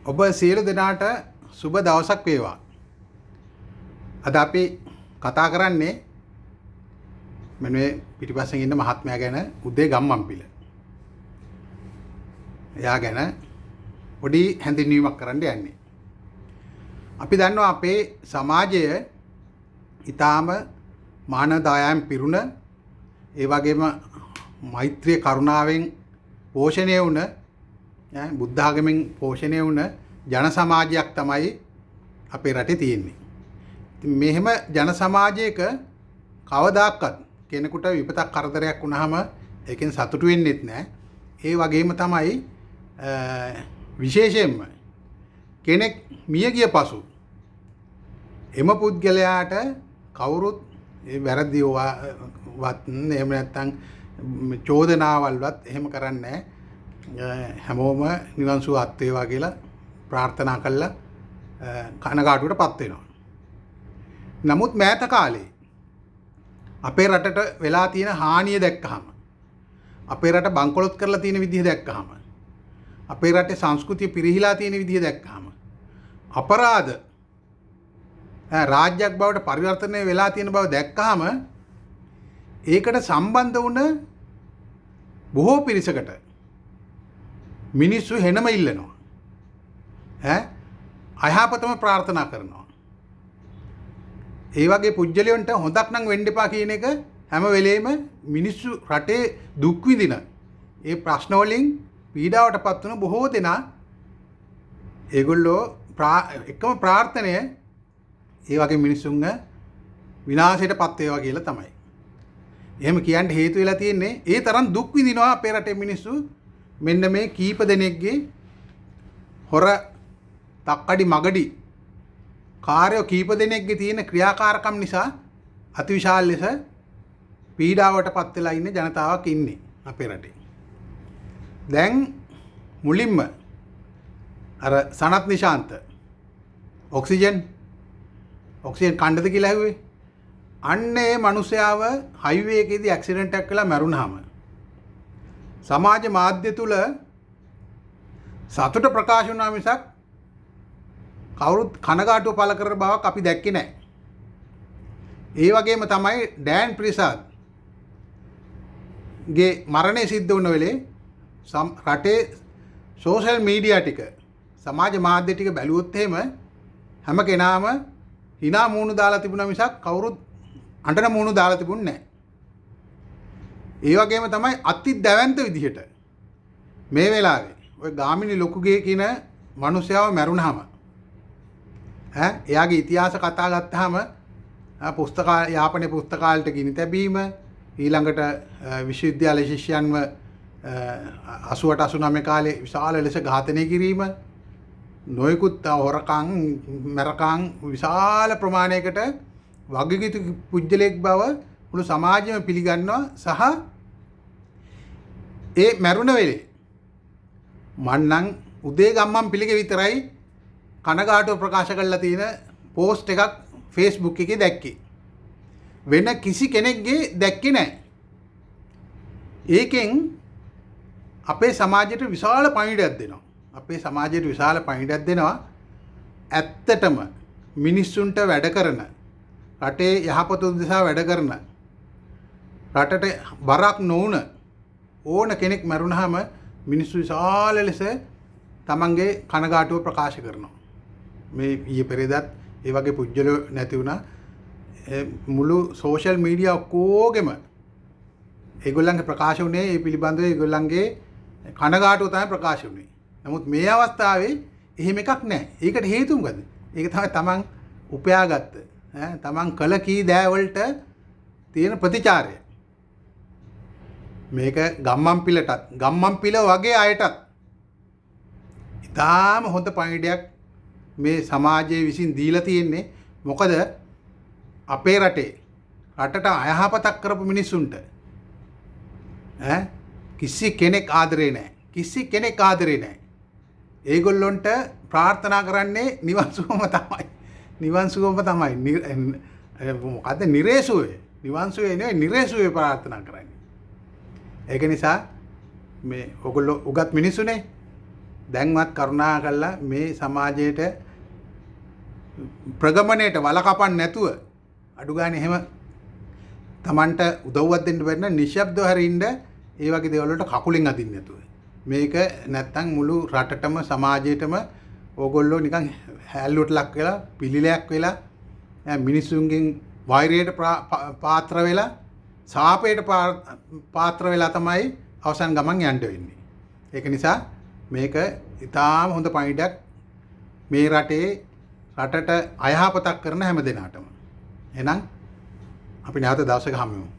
ඔබ සියලු දෙනාට සුබ දවසක් වේවා. අද අපි කතා කරන්නේ මෙන්න මේ පිටිපස්සෙන් ඉන්න මහත්මයා ගැන, උදේ ගම්මන්පිල. එයා ගැන පොඩි හැඳින්වීමක් කරන්න යන්නේ. අපි දන්නවා අපේ සමාජය ඊටාම මානවදායම් පිරුණ, ඒ වගේම මෛත්‍රිය කරුණාවෙන් පෝෂණය වුණ, බුද්ධ ආගමෙන් පෝෂණය වුණ ජන සමාජයක් තමයි අපේ රටේ තියෙන්නේ. ඉතින් මෙහෙම ජන සමාජයක කවදාකවත් කෙනෙකුට විපතක් කරදරයක් වුණාම ඒකෙන් සතුටු වෙන්නෙත් නැහැ. ඒ වගේම තමයි විශේෂයෙන්ම කෙනෙක් මිය ගිය පසු එම පුද්ගලයාට කවුරුත් ඒ වැරදිවත් එහෙම නැත්නම් චෝදනාවල්වත් එහෙම කරන්නේ නැහැ. හැමෝම නිවන් සුව අත් වේවා කියලා ප්‍රාර්ථනා කළා කනගාටුවටපත් වෙනවා. නමුත් මෑත කාලේ අපේ රටට වෙලා තියෙන හානිය දැක්කහම, අපේ රට බංකොලොත් කරලා තියෙන විදිහ දැක්කහම, අපේ රටේ සංස්කෘතිය පිරිහිලා තියෙන විදිහ දැක්කහම, අපරාධ රාජ්‍යයක් බවට පරිවර්තනය වෙලා තියෙන බව දැක්කහම ඒකට සම්බන්ධ වුණ බොහෝ පිරිසකට මිනිස්සු හෙනම ඉල්ලනවා. අයහපතම ප්‍රාර්ථනා කරනවා. ඒ වගේ පුජ්‍යලයන්ට හොඳක් නම් වෙන්න එපා කියන එක හැම වෙලේම මිනිස්සු රටේ දුක් විඳින ඒ ප්‍රශ්න වලින් පීඩාවටපත් වුණ බොහෝ දෙනා ඒගොල්ලෝ එකම ප්‍රාර්ථනය ඒ වගේ මිනිස්සුන්ව විනාශයටපත් වේවා කියලා තමයි. එහෙම කියන්න හේතු වෙලා තියෙන්නේ ඒ තරම් දුක් විඳිනවා අපේ රටේ මිනිස්සු. මෙන්න මේ කීප දෙනෙක්ගේ හොර තක්කඩි මගඩි කාර්යෝ කීප දෙනෙක්ගේ තියෙන ක්‍රියාකාරකම් නිසා අතිවිශාල ලෙස පීඩාවටපත් වෙලා ඉන්න ජනතාවක් ඉන්නේ අපේ රටේ. දැන් මුලින්ම අර සනත් නිශාන්ත ඔක්සිජන් කණ්ඩද කියලා ඇහුවේ. අන්න ඒ මිනිස්යාව හයිවේ එකේදී ඇක්සිඩන්ට් එකක් වෙලා මැරුණාම සමාජ මාධ්‍ය තුල සතුට ප්‍රකාශ වුණා මිසක් කවුරුත් කනගාටුව පළ කරන බවක් අපි දැක්කේ නැහැ. ඒ වගේම තමයි ඩෑන් ප්‍රිසාද් ගේ මරණය සිද්ධ වුණ වෙලේ රටේ සෝෂල් මීඩියා ටික, සමාජ මාධ්‍ය ටික බැලුවොත් එහෙම හැම කෙනාම hina මූණු දාලා තිබුණා මිසක් කවුරුත් අඬන මූණු දාලා තිබුණේ නැහැ. ඒ වගේම තමයි අති දැවැන්ත විදිහට මේ වෙලාවේ ඔය ගාමිණී ලොකුගේ කියන මිනිසයාව මැරුණාම එයාගේ ඉතිහාස කතා ගත්තාම යාපනයේ පුස්තකාලයට ගිනි තැබීම, ඊළඟට විශ්වවිද්‍යාල ශිෂ්‍යයන්ව 88-89 කාලේ විශාල ලෙස ඝාතනය කිරීම, නොයෙකුත් හොරකම් මරකම් විශාල ප්‍රමාණයකට වගකීතු පුජ්‍යලෙක් බව මුළු සමාජයම පිළිගන්නවා. සහ ඒ මැරුණ වෙලේ මන්නම් උදේ ගම්මන් පිළිගෙ විතරයි කනගාටුව ප්‍රකාශ කරලා තියෙන පෝස්ට් එකක් Facebook එකේ දැක්කේ. වෙන කිසි කෙනෙක්ගේ දැක්කේ නැහැ. ඒකෙන් අපේ සමාජයට විශාල පණිවිඩයක් දෙනවා. අපේ සමාජයට විශාල පණිවිඩයක් දෙනවා. ඇත්තටම මිනිස්සුන්ට වැඩ කරන, රටේ යහපත උදෙසා වැඩ කරන, රටට බරක් නොවුන ඕන කෙනෙක් මැරුණාම මිනිස්සු විශාල ලෙස තමන්ගේ කනගාටුව ප්‍රකාශ කරනවා. මේ ඊයේ පෙරේදත් ඒ වගේ පුජ්‍යලෝ නැති වුණා. මුළු සෝෂල් මීඩියා ඔක්කොගෙම ඒගොල්ලන්ගේ ප්‍රකාශ වුණේ ඒ පිළිබඳව ඒගොල්ලන්ගේ කනගාටුව තමයි ප්‍රකාශ වුණේ. නමුත් මේ අවස්ථාවේ එහෙම එකක් නැහැ. ඒකට හේතුව මොකද? ඒක තමයි තමන් උපයාගත්ත තමන් කළ කී දෑ වලට තියෙන ප්‍රතිචාරය. මේක ගම්මන්පිල වගේ අයටත් ඉතාම හොඳ පණිවිඩයක් මේ සමාජයේ විසින් දීලා තියෙන්නේ. මොකද අපේ රටට අයහපතක් කරපු මිනිස්සුන්ට කිසි කෙනෙක් ආදරේ නැහැ. ඒගොල්ලොන්ට ප්‍රාර්ථනා කරන්නේ නිවන් සුවම තමයි. මොකද්ද නිරේසුවේ? නිවන් සුවේ නෙවෙයි නිරේසුවේ ප්‍රාර්ථනා කරන්නේ. ඒක නිසා මේ ඔයගොල්ලෝ උගත් මිනිස්සුනේ දැන්වත් කරුණා කරලා මේ සමාජයට ප්‍රගමණයට වලකපන්න නැතුව අඩු ගානේ එහෙම Tamanට උදව්වක් දෙන්න බැරි නම් නිශ්ශබ්දව හරි ඉන්න ඒ වගේ දේවල් වලට කකුලෙන් අදින්න නැතුව. මේක නැත්තම් මුළු රටටම සමාජයටම ඕගොල්ලෝ නිකන් හැල්ලුවට ලක් වෙලා පිළිලයක් වෙලා මිනිසුන්ගෙන් වෛරයට පාත්‍ර වෙලා සාපයට පාත්‍ර වෙලා තමයි අවසන් ගමන් යන්න වෙන්නේ. ඒක නිසා මේක ඉතාම හොඳ පණිඩක් මේ රටට අයහපතක් කරන හැම දෙනාටම. එහෙනම් අපි නැවත දවසක හමු වෙමු.